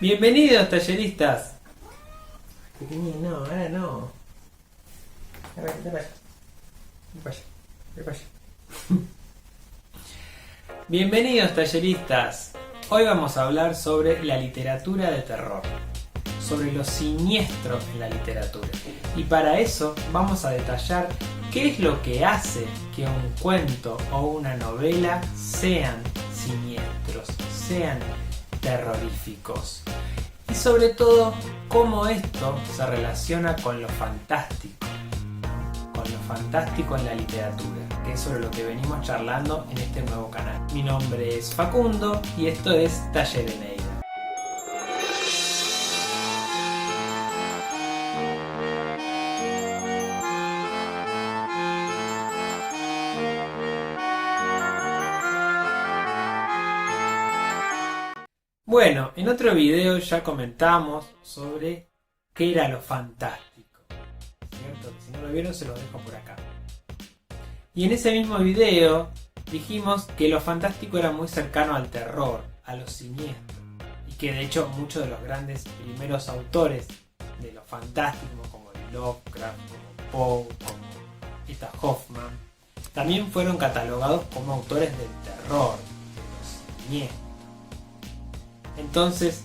Bienvenidos, talleristas. Pequeñín, no, ahora no. Bienvenidos, talleristas. Hoy vamos a hablar sobre la literatura de terror, sobre lo siniestro en la literatura. Y para eso vamos a detallar qué es lo que hace que un cuento o una novela sean siniestros, sean terroríficos. Y sobre todo, cómo esto se relaciona con lo fantástico. Con lo fantástico en la literatura, que es sobre lo que venimos charlando en este nuevo canal. Mi nombre es Facundo y esto es Taller Eneida. Bueno, en otro video ya comentamos sobre qué era lo fantástico, ¿cierto? Si no lo vieron se los dejo por acá. Y en ese mismo video dijimos que lo fantástico era muy cercano al terror, a lo siniestro, y que de hecho muchos de los grandes primeros autores de lo fantástico, como Lovecraft, como Poe, como Esta Hoffman, también fueron catalogados como autores del terror, de lo siniestro. Entonces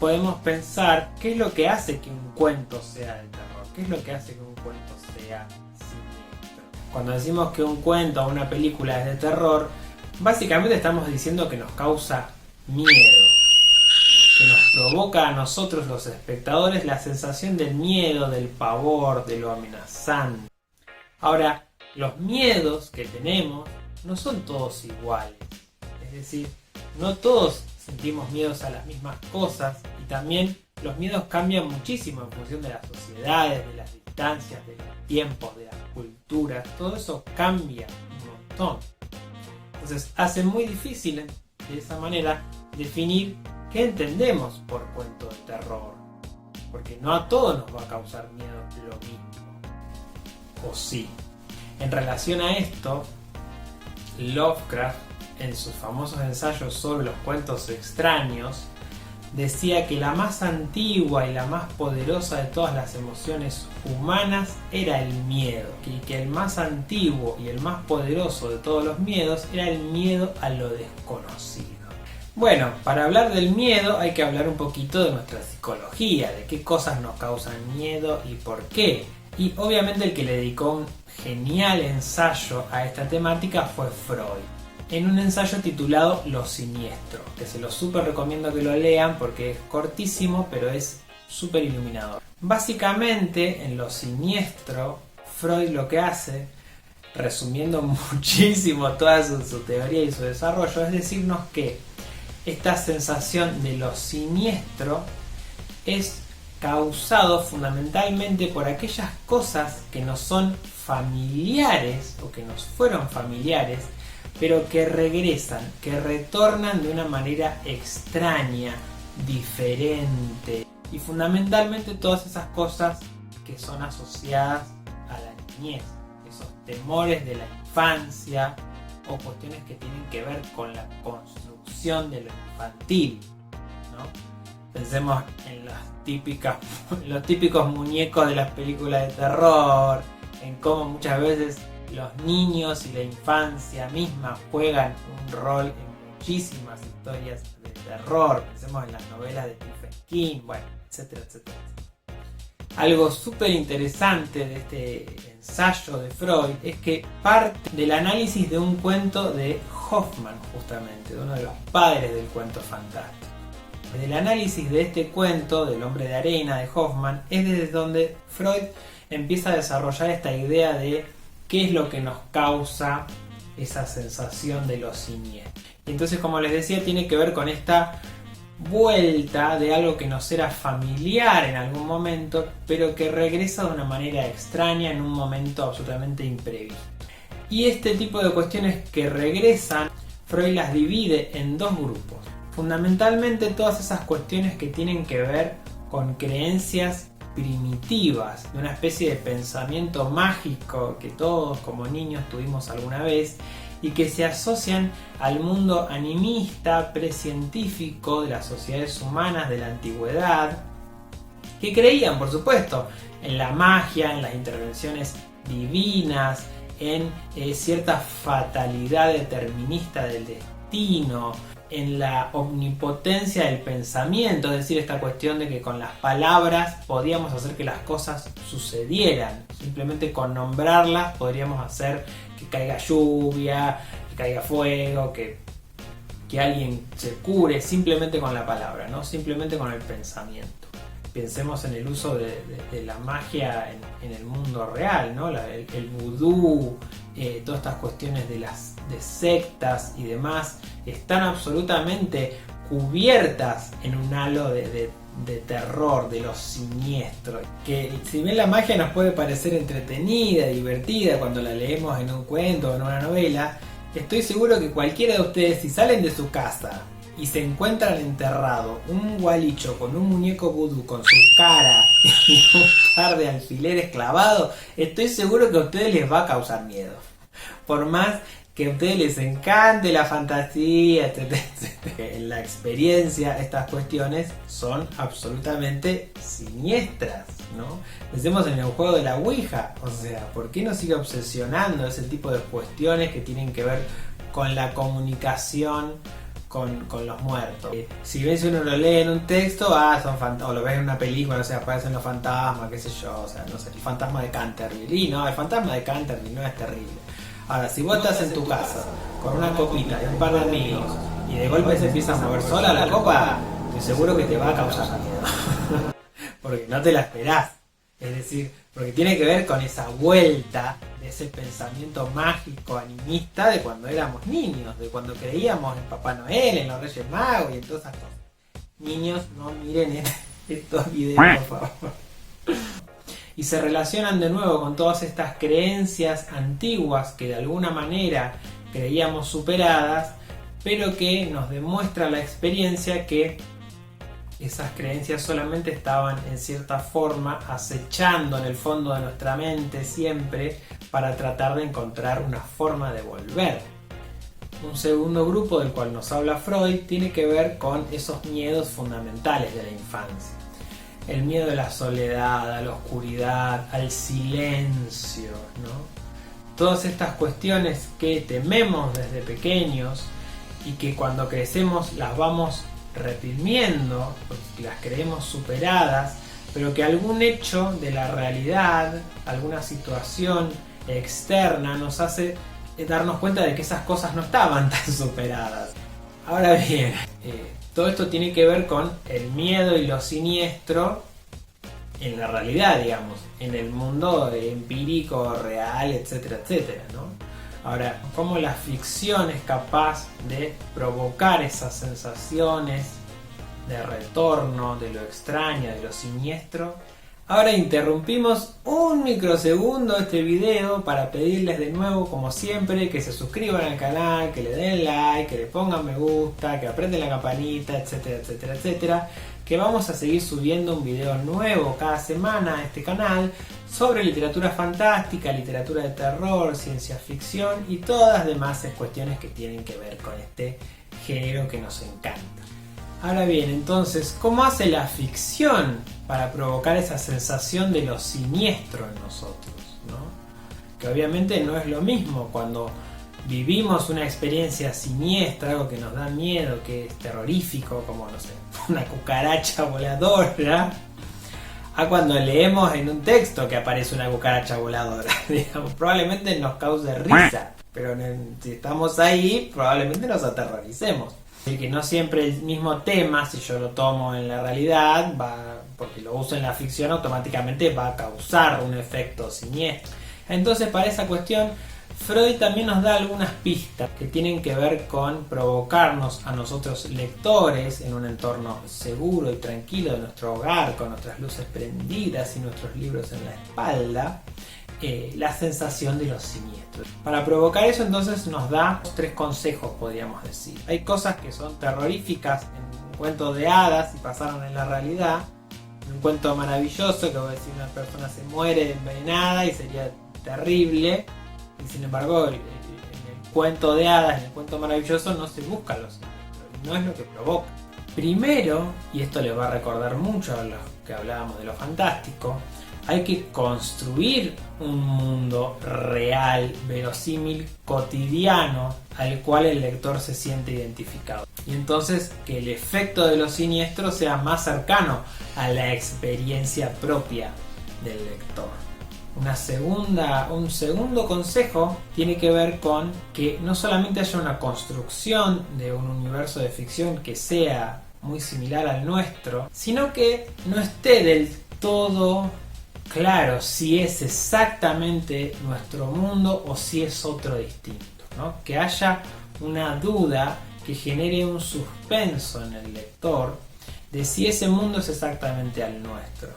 podemos pensar qué es lo que hace que un cuento sea de terror, qué es lo que hace que un cuento sea siniestro. Cuando decimos que un cuento o una película es de terror, básicamente estamos diciendo que nos causa miedo, que nos provoca a nosotros los espectadores la sensación del miedo, del pavor, de lo amenazante. Ahora, los miedos que tenemos no son todos iguales, es decir, no todos sentimos miedos a las mismas cosas y también los miedos cambian muchísimo en función de las sociedades, de las distancias, de los tiempos, de las culturas. Todo eso cambia un montón. Entonces hace muy difícil de esa manera definir qué entendemos por cuento de terror. Porque no a todos nos va a causar miedo lo mismo. O sí. En relación a esto, Lovecraft, en sus famosos ensayos sobre los cuentos extraños, decía que la más antigua y la más poderosa de todas las emociones humanas era el miedo, y que el más antiguo y el más poderoso de todos los miedos era el miedo a lo desconocido. Bueno, para hablar del miedo hay que hablar un poquito de nuestra psicología, de qué cosas nos causan miedo y por qué. Y obviamente el que le dedicó un genial ensayo a esta temática fue Freud, en un ensayo titulado Lo Siniestro, que se lo súper recomiendo que lo lean porque es cortísimo, pero es súper iluminador. Básicamente, en Lo Siniestro, Freud lo que hace, resumiendo muchísimo toda su teoría y su desarrollo, es decirnos que esta sensación de lo siniestro es causado fundamentalmente por aquellas cosas que nos son familiares o que nos fueron familiares, pero que regresan, que retornan de una manera extraña, diferente. Y fundamentalmente todas esas cosas que son asociadas a la niñez, esos temores de la infancia o cuestiones que tienen que ver con la construcción de lo infantil, ¿no? Pensemos en los típicos muñecos de las películas de terror, en cómo muchas veces los niños y la infancia misma juegan un rol en muchísimas historias de terror. Pensemos en las novelas de Stephen King, bueno, etcétera, etcétera. Algo súper interesante de este ensayo de Freud es que parte del análisis de un cuento de Hoffman, justamente, de uno de los padres del cuento fantástico. Desde el análisis de este cuento, del hombre de arena de Hoffman, es desde donde Freud empieza a desarrollar esta idea de qué es lo que nos causa esa sensación de lo siniestro. Y entonces, como les decía, tiene que ver con esta vuelta de algo que nos era familiar en algún momento, pero que regresa de una manera extraña en un momento absolutamente imprevisto. Y este tipo de cuestiones que regresan, Freud las divide en dos grupos. Fundamentalmente todas esas cuestiones que tienen que ver con creencias primitivas, de una especie de pensamiento mágico que todos como niños tuvimos alguna vez y que se asocian al mundo animista precientífico de las sociedades humanas de la antigüedad, que creían, por supuesto, en la magia, en las intervenciones divinas, en cierta fatalidad determinista del destino, en la omnipotencia del pensamiento, es decir, esta cuestión de que con las palabras podíamos hacer que las cosas sucedieran, simplemente con nombrarlas podríamos hacer que caiga lluvia, que caiga fuego, que alguien se cure simplemente con la palabra, ¿no? Simplemente con el pensamiento. Pensemos en el uso de la magia en el mundo real, ¿no? El vudú, todas estas cuestiones de sectas y demás están absolutamente cubiertas en un halo de terror, de lo siniestro. Que si bien la magia nos puede parecer entretenida, divertida cuando la leemos en un cuento o en una novela, estoy seguro que cualquiera de ustedes, si salen de su casa y se encuentran enterrado un gualicho con un muñeco vudú con su cara y un par de alfileres clavados, estoy seguro que a ustedes les va a causar miedo. Por más que a ustedes les encante la fantasía, etcétera, etcétera. En la experiencia estas cuestiones son absolutamente siniestras, ¿no? Pensemos en el juego de la Ouija, o sea, ¿por qué nos sigue obsesionando ese tipo de cuestiones que tienen que ver con la comunicación con los muertos? Si ves, uno lo lee en un texto, son fantasmas, o lo ves en una película, o sea, aparecen los fantasmas, qué sé yo, o sea, no sé, el fantasma de Canterville, y no, el fantasma de Canterville no es terrible. Ahora, si vos estás en tu casa con una copita y un par de amigos y de golpe se empieza a mover sola la copa, estoy seguro que te va a causar miedo. Porque no te la esperás. Es decir, porque tiene que ver con esa vuelta de ese pensamiento mágico, animista de cuando éramos niños, de cuando creíamos en Papá Noel, en los Reyes Magos y en todas esas cosas. Niños, no miren estos videos, por favor. Y se relacionan de nuevo con todas estas creencias antiguas que de alguna manera creíamos superadas, pero que nos demuestra la experiencia que esas creencias solamente estaban en cierta forma acechando en el fondo de nuestra mente siempre para tratar de encontrar una forma de volver. Un segundo grupo del cual nos habla Freud tiene que ver con esos miedos fundamentales de la infancia. El miedo a la soledad, a la oscuridad, al silencio, ¿no? Todas estas cuestiones que tememos desde pequeños y que cuando crecemos las vamos reprimiendo, porque las creemos superadas, pero que algún hecho de la realidad, alguna situación externa nos hace darnos cuenta de que esas cosas no estaban tan superadas. Ahora bien, todo esto tiene que ver con el miedo y lo siniestro en la realidad, digamos, en el mundo empírico, real, etcétera, etcétera, ¿no? Ahora, ¿cómo la ficción es capaz de provocar esas sensaciones de retorno, de lo extraño, de lo siniestro? Ahora interrumpimos un microsegundo este video para pedirles de nuevo, como siempre, que se suscriban al canal, que le den like, que le pongan me gusta, que aprieten la campanita, etcétera, etcétera, etcétera. Que vamos a seguir subiendo un video nuevo cada semana a este canal sobre literatura fantástica, literatura de terror, ciencia ficción y todas las demás cuestiones que tienen que ver con este género que nos encanta. Ahora bien, entonces, ¿cómo hace la ficción para provocar esa sensación de lo siniestro en nosotros, ¿no? Que obviamente no es lo mismo cuando vivimos una experiencia siniestra, algo que nos da miedo, que es terrorífico, como, no sé, una cucaracha voladora, a cuando leemos en un texto que aparece una cucaracha voladora. Digamos, probablemente nos cause risa, pero si estamos ahí, probablemente nos aterroricemos. Que no siempre el mismo tema, si yo lo tomo en la realidad, porque lo uso en la ficción, automáticamente va a causar un efecto siniestro. Entonces, para esa cuestión, Freud también nos da algunas pistas que tienen que ver con provocarnos a nosotros lectores en un entorno seguro y tranquilo de nuestro hogar, con nuestras luces prendidas y nuestros libros en la espalda, la sensación de los siniestros. Para provocar eso, entonces nos da 3 consejos, podríamos decir. Hay cosas que son terroríficas en un cuento de hadas y pasaron en la realidad. Un cuento maravilloso que voy a decir, una persona se muere envenenada y sería terrible, y sin embargo en el cuento de hadas, en el cuento maravilloso, no se buscan los siniestros, no es lo que provoca. Primero, y esto les va a recordar mucho a los que hablábamos de lo fantástico, hay que construir un mundo real, verosímil, cotidiano, al cual el lector se siente identificado. Y entonces que el efecto de los siniestros sea más cercano a la experiencia propia del lector. Un segundo consejo tiene que ver con que no solamente haya una construcción de un universo de ficción que sea muy similar al nuestro, sino que no esté del todo claro si es exactamente nuestro mundo o si es otro distinto, ¿no? Que haya una duda que genere un suspenso en el lector de si ese mundo es exactamente al nuestro,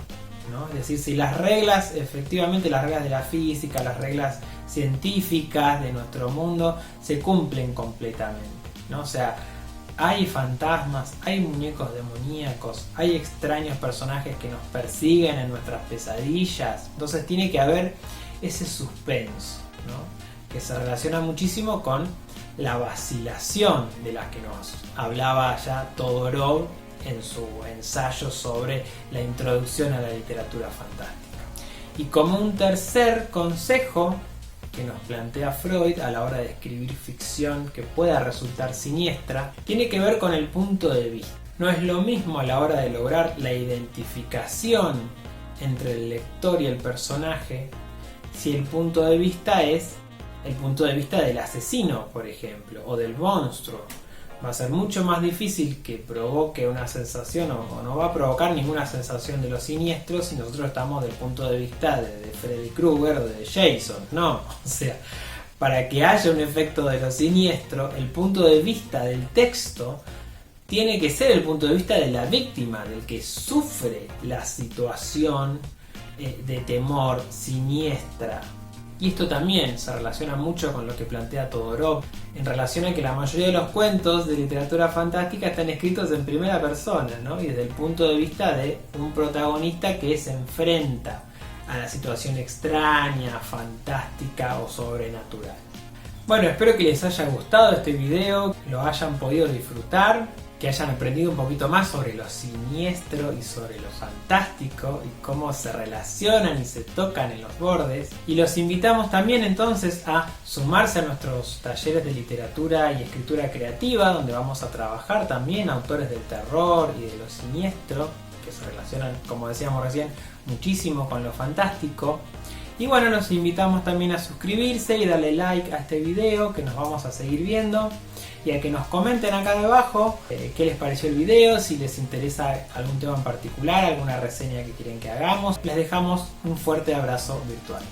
¿no? Es decir, si las reglas, efectivamente las reglas de la física, las reglas científicas de nuestro mundo se cumplen completamente, ¿no? O sea, hay fantasmas, hay muñecos demoníacos, hay extraños personajes que nos persiguen en nuestras pesadillas. Entonces tiene que haber ese suspenso, ¿no? Que se relaciona muchísimo con la vacilación de la que nos hablaba ya Todorov en su ensayo sobre la introducción a la literatura fantástica. Y como un tercer consejo que nos plantea Freud a la hora de escribir ficción que pueda resultar siniestra, tiene que ver con el punto de vista. No es lo mismo a la hora de lograr la identificación entre el lector y el personaje si el punto de vista es el punto de vista del asesino, por ejemplo, o del monstruo. Va a ser mucho más difícil que provoque una sensación o no va a provocar ninguna sensación de lo siniestro si nosotros estamos del punto de vista de Freddy Krueger o de Jason, ¿no? O sea, para que haya un efecto de lo siniestro, el punto de vista del texto tiene que ser el punto de vista de la víctima, del que sufre la situación de temor siniestra. Y esto también se relaciona mucho con lo que plantea Todorov en relación a que la mayoría de los cuentos de literatura fantástica están escritos en primera persona, ¿no? Y desde el punto de vista de un protagonista que se enfrenta a la situación extraña, fantástica o sobrenatural. Bueno, espero que les haya gustado este video, lo hayan podido disfrutar, que hayan aprendido un poquito más sobre lo siniestro y sobre lo fantástico y cómo se relacionan y se tocan en los bordes. Y los invitamos también entonces a sumarse a nuestros talleres de literatura y escritura creativa, donde vamos a trabajar también autores del terror y de lo siniestro, que se relacionan, como decíamos recién, muchísimo con lo fantástico. Y bueno, los invitamos también a suscribirse y darle like a este video, que nos vamos a seguir viendo. Y a que nos comenten acá debajo qué les pareció el video, si les interesa algún tema en particular, alguna reseña que quieren que hagamos. Les dejamos un fuerte abrazo virtual.